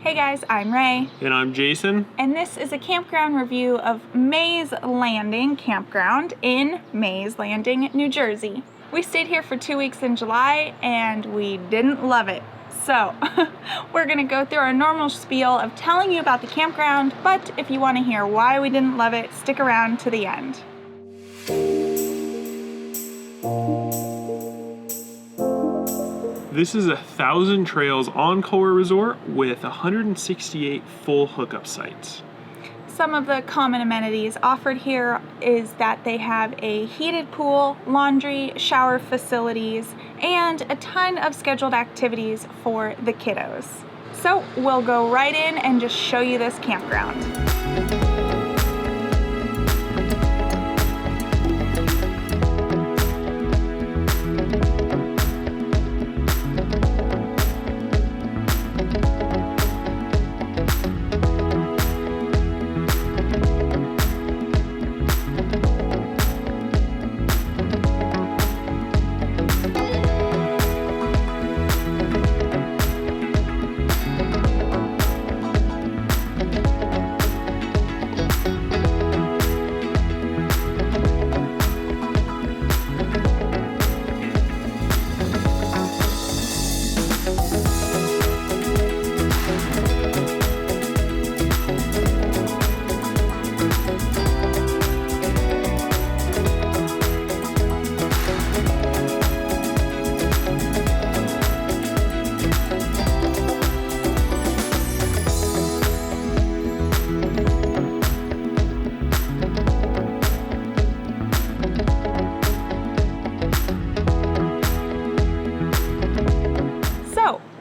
Hey guys, I'm Rae. And I'm Jason. And this is a campground review of Mays Landing Campground in Mays Landing, New Jersey. We stayed here for 2 weeks in July and we didn't love it. So we're gonna go through our normal spiel of telling you about the campground, but if you wanna hear why we didn't love it, stick around to the end. This is a 1,000 Trails Encore resort with 168 full hookup sites. Some of the common amenities offered here is that they have a heated pool, laundry, shower facilities, and a ton of scheduled activities for the kiddos. So we'll go right in and just show you this campground.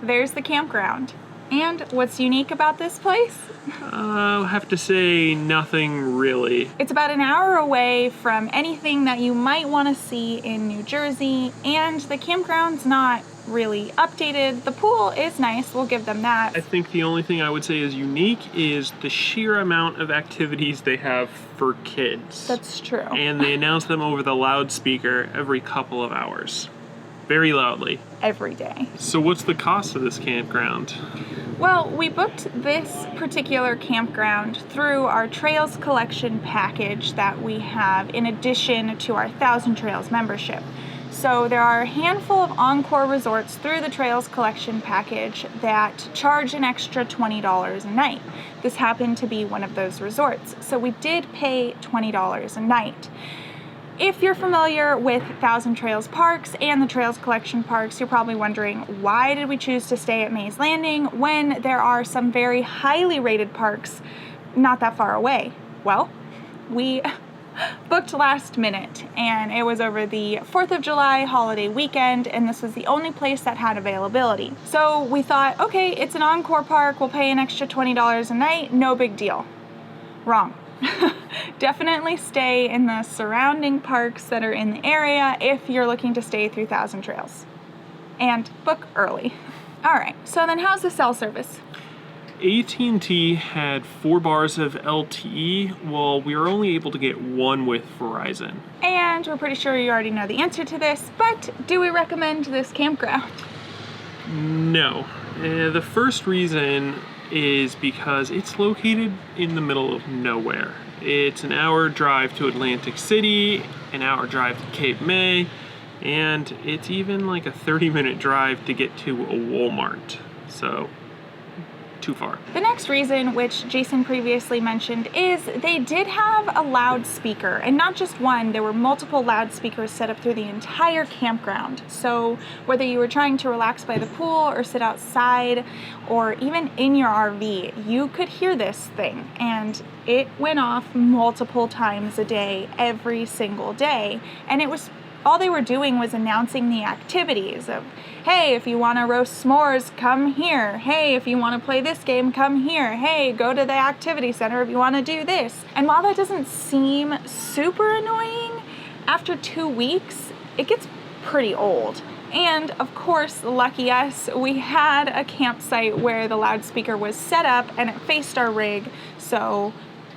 There's the campground. And what's unique about this place? I'll have to say nothing really. It's about an hour away from anything that you might want to see in New Jersey, and the campground's not really updated. The pool is nice, we'll give them that. I think the only thing I would say is unique is the sheer amount of activities they have for kids. That's true. And they announce them over the loudspeaker every couple of hours. Very loudly. Every day. So what's the cost of this campground? Well, we booked this particular campground through our Trails Collection package that we have in addition to our 1,000 Trails membership. So there are a handful of Encore resorts through the Trails Collection package that charge an extra $20 a night. This happened to be one of those resorts. So we did pay $20 a night. If you're familiar with 1,000 Trails parks and the Trails Collection parks, you're probably wondering, why did we choose to stay at Mays Landing when there are some very highly rated parks not that far away? Well, we booked last minute and it was over the 4th of July holiday weekend, and this was the only place that had availability. So we thought, okay, it's an Encore park, we'll pay an extra $20 a night, no big deal. Wrong. Definitely stay in the surrounding parks that are in the area if you're looking to stay through 1,000 Trails. And book early. Alright, so then how's the cell service? AT&T had 4 bars of LTE, while we were only able to get 1 with Verizon. And we're pretty sure you already know the answer to this, but do we recommend this campground? No. The first reason is because it's located in the middle of nowhere. It's an hour drive to Atlantic City, an hour drive to Cape May, and it's even like a 30-minute drive to get to a Walmart. So, too far. The next reason, which Jason previously mentioned, is they did have a loudspeaker, and not just one, there were multiple loudspeakers set up through the entire campground. So whether you were trying to relax by the pool or sit outside or even in your RV, you could hear this thing, and it went off multiple times a day, every single day, and it was all they were doing was announcing the activities of, hey, if you want to roast s'mores, come here. Hey, if you want to play this game, come here. Hey, go to the activity center if you want to do this. And while that doesn't seem super annoying, after 2 weeks, it gets pretty old. And of course, lucky us, we had a campsite where the loudspeaker was set up and it faced our rig, so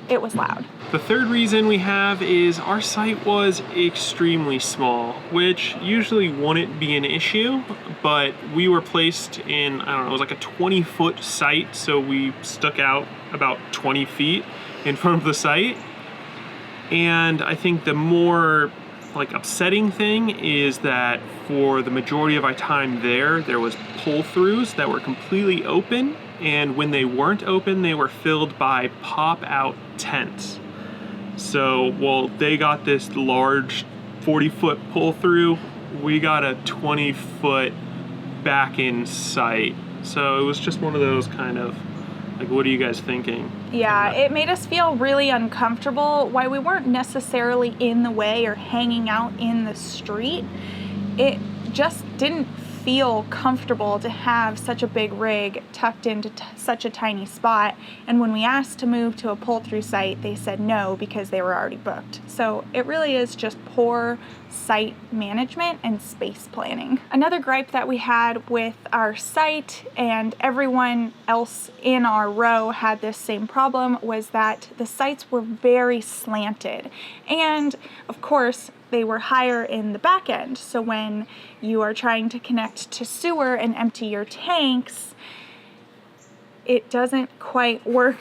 it was loud. The third reason we have is our site was extremely small, which usually wouldn't be an issue, but we were placed in, I don't know, it was like a 20-foot site, so we stuck out about 20 feet in front of the site. And I think the more like upsetting thing is that for the majority of our time there was pull-throughs that were completely open, and when they weren't open, they were filled by pop-out tents. So while they got this large 40-foot pull-through, we got a 20-foot back-in site. So it was just one of those kind of, like, what are you guys thinking? Yeah, it made us feel really uncomfortable. While we weren't necessarily in the way or hanging out in the street, it just didn't feel comfortable to have such a big rig tucked into such a tiny spot. And when we asked to move to a pull-through site, they said no because they were already booked. So it really is just poor site management and space planning. Another gripe that we had with our site, and everyone else in our row had this same problem, was that the sites were very slanted. And of course, they were higher in the back end. So when you are trying to connect to sewer and empty your tanks, it doesn't quite work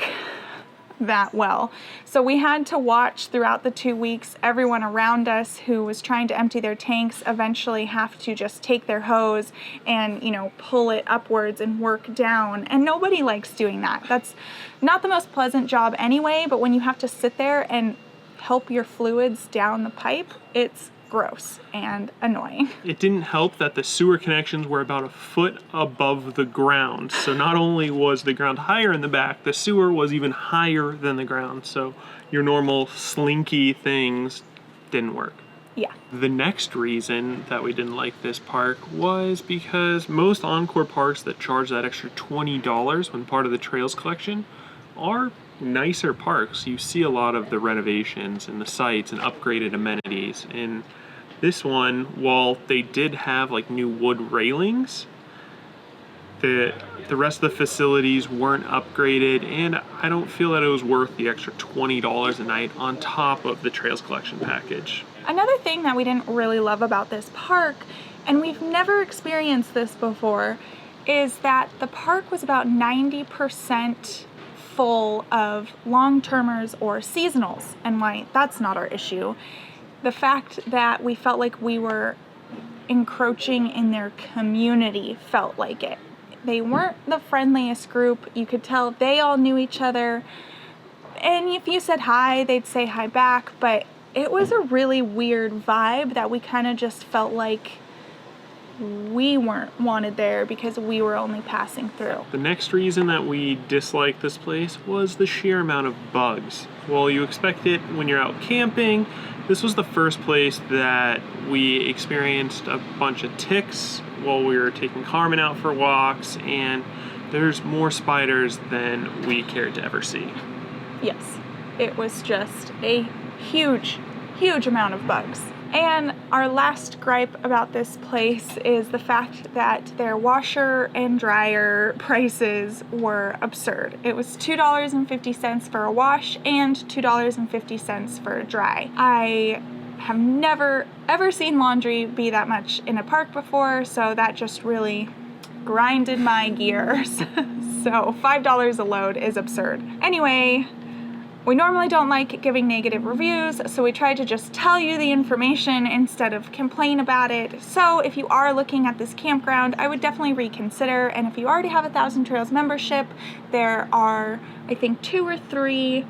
that well. So we had to watch throughout the 2 weeks everyone around us who was trying to empty their tanks eventually have to just take their hose and, you know, pull it upwards and work down. And nobody likes doing that. That's not the most pleasant job anyway, but when you have to sit there and help your fluids down the pipe, it's gross and annoying. It didn't help that the sewer connections were about a foot above the ground. So not only was the ground higher in the back, the sewer was even higher than the ground. So your normal slinky things didn't work. Yeah. The next reason that we didn't like this park was because most Encore parks that charge that extra $20 when part of the Trails collection are nicer parks. You see a lot of the renovations and the sites and upgraded amenities. And this one, while they did have like new wood railings, the rest of the facilities weren't upgraded, and I don't feel that it was worth the extra $20 a night on top of the Trails collection package. Another thing that we didn't really love about this park, and we've never experienced this before, is that the park was about 90% full of long-termers or seasonals. And why that's not our issue, the fact that we felt like we were encroaching in their community felt like it. They weren't the friendliest group. You could tell they all knew each other, and if you said hi, they'd say hi back, but it was a really weird vibe that we kind of just felt like we weren't wanted there because we were only passing through. The next reason that we disliked this place was the sheer amount of bugs. Well, you expect it when you're out camping. This was the first place that we experienced a bunch of ticks while we were taking Carmen out for walks, and there's more spiders than we cared to ever see. Yes, it was just a huge amount of bugs. And our last gripe about this place is the fact that their washer and dryer prices were absurd. It was $2.50 for a wash and $2.50 for a dry. I have never ever seen laundry be that much in a park before, so that just really grinded my gears. So $5 a load is absurd. Anyway, we normally don't like giving negative reviews, so we try to just tell you the information instead of complain about it. So if you are looking at this campground, I would definitely reconsider. And if you already have a 1,000 Trails membership, there are, I think, 2 or 3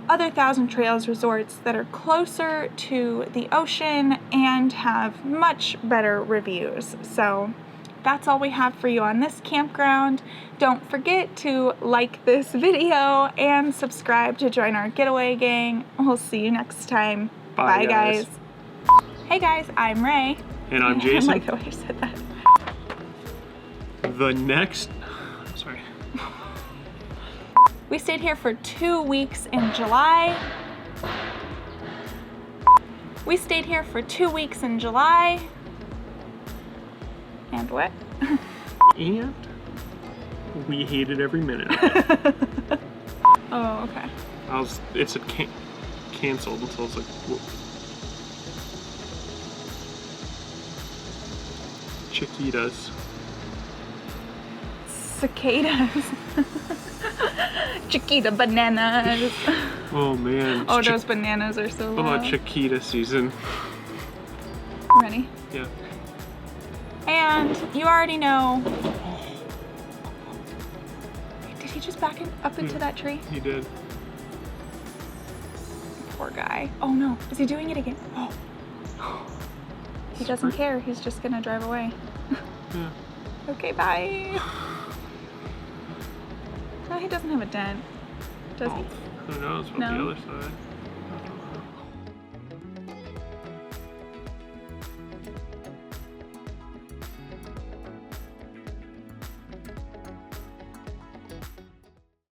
other 1,000 Trails resorts that are closer to the ocean and have much better reviews. So that's all we have for you on this campground. Don't forget to like this video and subscribe to join our getaway gang. We'll see you next time. Bye, guys. Hey guys, I'm Rae. And I'm Jason. I like the way you said that. Sorry. We stayed here for 2 weeks in July. And what? And we hated every minute. Oh, okay. It said canceled, so I was like, whoa. Chiquitas. Cicadas. Chiquita bananas. Oh man. Oh, those bananas are so loud. Chiquita season. Ready? Yeah. And you already know. Did he just back up into that tree? He did. Poor guy. Oh no, is he doing it again? Oh. He doesn't care, he's just gonna drive away. Yeah. Okay, bye. Oh, he doesn't have a dent, does he? Who knows what No. the other side.